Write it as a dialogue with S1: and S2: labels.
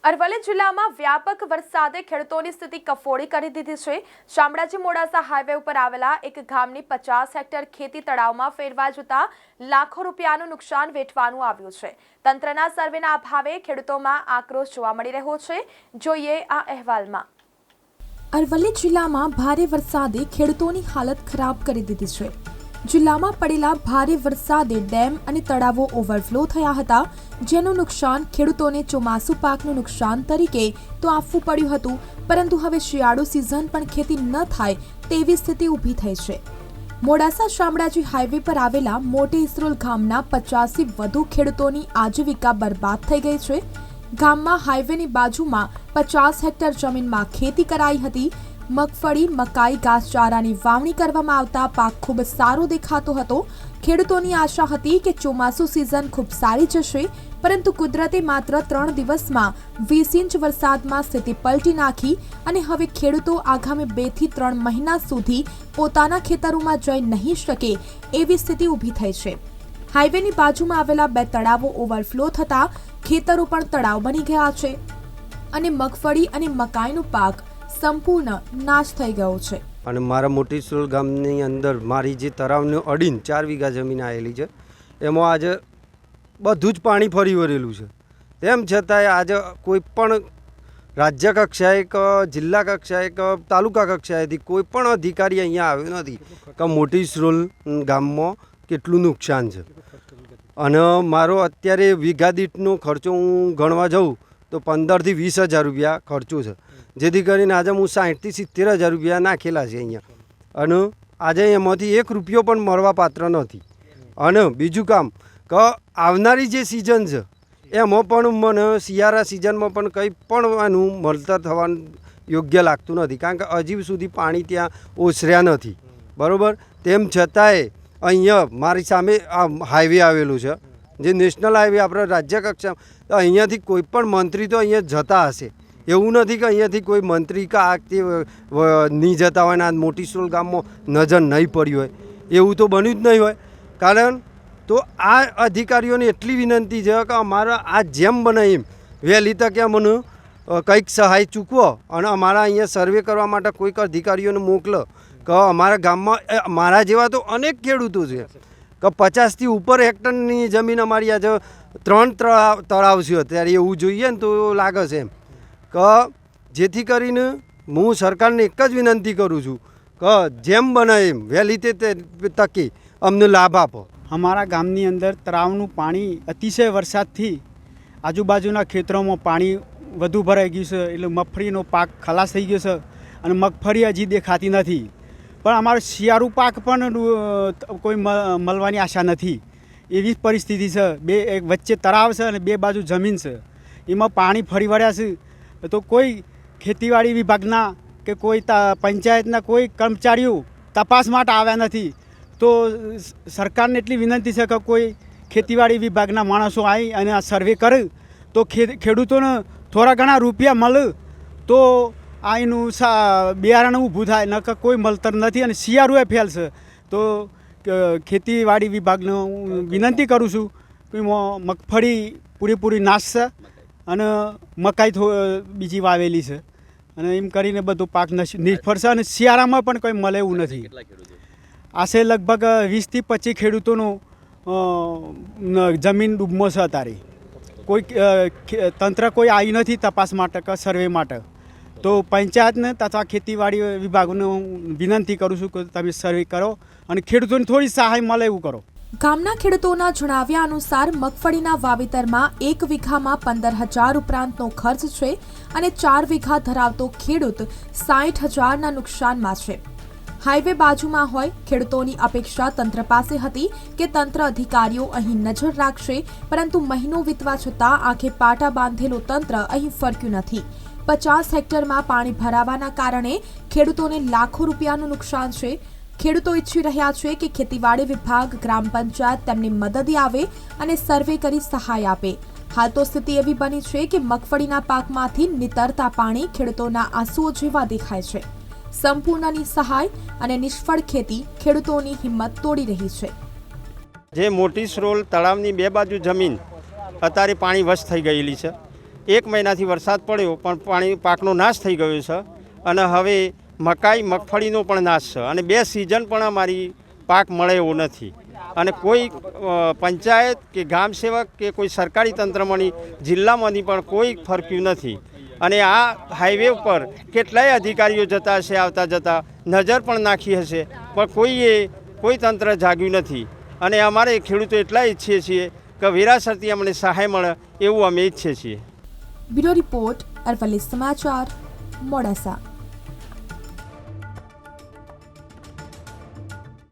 S1: અરવલ્લી જિલ્લામાં વ્યાપક વરસાદે ખેડૂતોની સ્થિતિ કફોડી કરી દીધી છે। શામળાજી મોડાસા હાઈવે ઉપર આવેલા એક ગામની 50 હેક્ટર ખેતી તળાવમાં ફેરવાઈ જતા લાખો રૂપિયાનું નુકસાન વેઠવાનું આવ્યું છે। તંત્રના સર્વેના અભાવે ખેડૂતોમાં આક્રોશ જોવા મળી રહ્યો છે। જોઈએ આ અહેવાલમાં। અરવલ્લી જિલ્લામાં ભારે વરસાદે ખેડૂતોની હાલત ખરાબ કરી દીધી છે। જિલ્લામાં પડેલા ભારે વરસાદે ડેમ અને તળાવો ઓવરફ્લો થયા હતા, જેનું નુકસાન ખેડૂતોને ચોમાસુ પાકનું નુકસાન તરીકે તો આપવું પડ્યું હતું, પરંતુ હવે શિયાળુ સિઝન પણ ખેતી ન થાય તેવી સ્થિતિ ઊભી થઈ છે। મોડાસા શામળાજી હાઈવે પર આવેલા મોટી ઇસરોલ ગામના 50થી વધુ ખેડૂતોની આજીવિકા બરબાદ થઈ ગઈ છે। ગામમાં હાઈવેની બાજુમાં 50 હેક્ટર જમીનમાં ખેતી કરાઈ હતી। મગફળી, મકાઈ, ઘાસચારાની વાવણી કરવામાં આવતા પાક ખૂબ સારો દેખાતો હતો। ખેડૂતોની આશા હતી કે ચોમાસુ સિઝન ખૂબ સારી જશે, પરંતુ કુદરતે માત્ર 3 દિવસમાં 20 ઇંચ વરસાદમાં સ્થિતિ પલટી નાખી અને હવે ખેડૂતો આગામી 2 થી 3 મહિના સુધી પોતાના ખેતરોમાં જઈ નહીં શકે એવી સ્થિતિ ઊભી થઈ છે। હાઈવેની બાજુમાં આવેલા 2 તળાવો ઓવરફ્લો થતા ખેતરો પણ તળાવ બની ગયા છે અને મગફળી અને મકાઈનો પાક સંપૂર્ણ નાશ થઈ ગયો છે।
S2: અને મારા મોટી ઇસરોલ ગામની અંદર મારી જે તળાવને અડીને 4 વીઘા જમીન આવેલી છે, એમાં આજે બધું જ પાણી ફરી વળેલું છે। તેમ છતાંય આજે કોઈ પણ રાજ્ય કક્ષાએ કે જિલ્લા કક્ષાએ કે તાલુકા કક્ષાએથી કોઈ પણ અધિકારી અહીંયા આવ્યો નથી કે મોટી ઇસરોલ ગામમાં કેટલું નુકસાન છે। અને મારો અત્યારે વીઘા દીઠનો ખર્ચો હું ગણવા જાઉં તો 15 થી 20 હજાર રૂપિયા ખર્ચો છે, જેથી કરીને આજે હું 60 થી 70 હજાર રૂપિયા નાખેલા છે અહીંયા। અને આજે એમાંથી 1 રૂપિયો પણ મળવા પાત્ર નથી। અને બીજું કામ કે આવનારી જે સિઝન છે એમાં પણ મને શિયાળા સિઝનમાં પણ કંઈ પણ એનું મળતર થવાનું યોગ્ય લાગતું નથી, કારણ કે હજી સુધી પાણી ત્યાં ઓસર્યા નથી, બરાબર। તેમ છતાંય અહીંયા મારી સામે આ હાઈવે આવેલું છે, જે નેશનલ હાઈવે આપણે રાજ્ય કક્ષા, તો અહીંયાથી કોઈ પણ મંત્રી તો અહીંયા જતા હશે। એવું નથી કે અહીંયાથી કોઈ મંત્રી કે આ તે નહીં જતા હોય ને આ મોટી ઇસરોલ ગામમાં નજર નહીં પડી હોય, એવું તો બન્યું જ નહીં હોય। કારણ તો આ અધિકારીઓને એટલી વિનંતી છે કે અમારા આ જેમ બને એમ વહેલી તકે મને કંઈક સહાય ચૂકવો અને અમારા અહીંયા સર્વે કરવા માટે કોઈક અધિકારીઓને મોકલો કે અમારા ગામમાં મારા જેવા તો અનેક ખેડૂતો છે કે 50થી ઉપર હેક્ટરની જમીન અમારી આજે 3 તળાવ છે અત્યારે, એવું જોઈએ ને તો લાગે છે એમ કે જેથી કરીને હું સરકારને એક જ વિનંતી કરું છું કે જેમ બને એમ વહેલી તકે અમને લાભ આપો।
S3: અમારા ગામની અંદર તળાવનું પાણી અતિશય વરસાદથી આજુબાજુના ખેતરોમાં પાણી વધુ ભરાઈ ગયું છે, એટલે મગફળીનો પાક ખલાસ થઈ ગયો છે અને મગફળી હજી દેખાતી નથી। પણ અમારો શિયાળુ પાક પણ કોઈ મળવાની આશા નથી, એવી પરિસ્થિતિ છે। એક વચ્ચે તળાવ છે અને 2 બાજુ જમીન છે, એમાં પાણી ફરી વળ્યા છે, તો કોઈ ખેતીવાડી વિભાગના કે કોઈ પંચાયતના કોઈ કર્મચારીઓ તપાસ માટે આવ્યા નથી। તો સરકારને એટલી વિનંતી છે કે કોઈ ખેતીવાડી વિભાગના માણસો આવી અને આ સર્વે કરે તો ખેડૂતોને થોડા ઘણા રૂપિયા મળે તો આ એનું બિયારણ ઊભું થાય, ન કે કોઈ મળતર નથી અને શિયાળુ એ ફેલ છે। તો ખેતીવાડી વિભાગને હું વિનંતી કરું છું કે મગફળી પૂરેપૂરી નાશ છે અને મકાઈ બીજી વાવેલી છે, અને એમ કરીને બધું પાક નિષ્ફળ છે અને શિયાળામાં પણ કંઈ મળે એવું નથી। આશરે લગભગ 20 થી 25 ખેડૂતોનું જમીન ડૂબમાં છે અત્યારે। કોઈ તંત્ર કોઈ આવી નથી તપાસ માટે કે સર્વે માટે, તો પંચાયતને તથા ખેતીવાડી વિભાગને હું વિનંતી કરું છું કે તમે સર્વે કરો અને ખેડૂતોને થોડી સહાય મળે એવું કરો।
S1: ગામના ખેડૂતોના જણાવ્યા અનુસાર મગફળીના વાવેતરમાં 1 વીઘામાં 15,000 ઉપરાંતનો ખર્ચ છે અને 4 વીઘા ધરાવતો ખેડૂત 60,000ના નુકસાનમાં છે। હાઈવે બાજુમાં હોય, ખેડૂતોની અપેક્ષા તંત્ર પાસે હતી કે તંત્ર અધિકારીઓ અહીં નજર રાખશે, પરંતુ મહિનો વીતવા છતાં આંખે પાટા બાંધેલું તંત્ર અહીં ફરક્યું નથી। 50 હેક્ટરમાં પાણી ભરાવાના કારણે ખેડૂતોને લાખો રૂપિયાનું નુકસાન છે। ખેડૂતો ઈચ્છી રહ્યા છે કે ખેતીવાડી વિભાગ, ગ્રામ પંચાયત તેમની મદદે આવે અને સર્વે કરી સહાય આપે। હાલ તો સ્થિતિ એવી બની છે કે મગફળીના પાકમાંથી નીતરતા પાણી ખેડૂતોના આંસુઓ જેવા દેખાય છે। સંપૂર્ણની સહાય અને નિષ્ફળ ખેતી ખેડૂતોની હિંમત તોડી રહી છે।
S4: જે મોટી ઇસરોલ તળાવની 2 બાજુ જમીન અત્યારે પાણી વશ થઈ ગયેલી છે, 1 મહિનાથી વરસાદ પડ્યો પણ પાકનો નાશ થઈ ગયો છે અને હવે મકાઈ મગફળીનો પણ નાશ છે અને 2 સિઝન પણ અમારી પાક મળે એવો નથી અને કોઈ પંચાયત કે ગામ સેવક કે કોઈ સરકારી તંત્રમાંની જિલ્લામાંની પણ કોઈ ફરક્યું નથી અને આ હાઈવે ઉપર કેટલાય અધિકારીઓ જતા હશે આવતા જતા નજર પણ નાખી હશે પણ કોઈ તંત્ર જાગ્યું નથી અને અમારે ખેડૂતો એટલા ઈચ્છીએ છીએ કે વેરાસરથી અમને સહાય મળે એવું અમે ઈચ્છીએ છીએ.
S1: બ્યુરો રિપોર્ટ અરવલ્લી સમાચાર મોડાસા.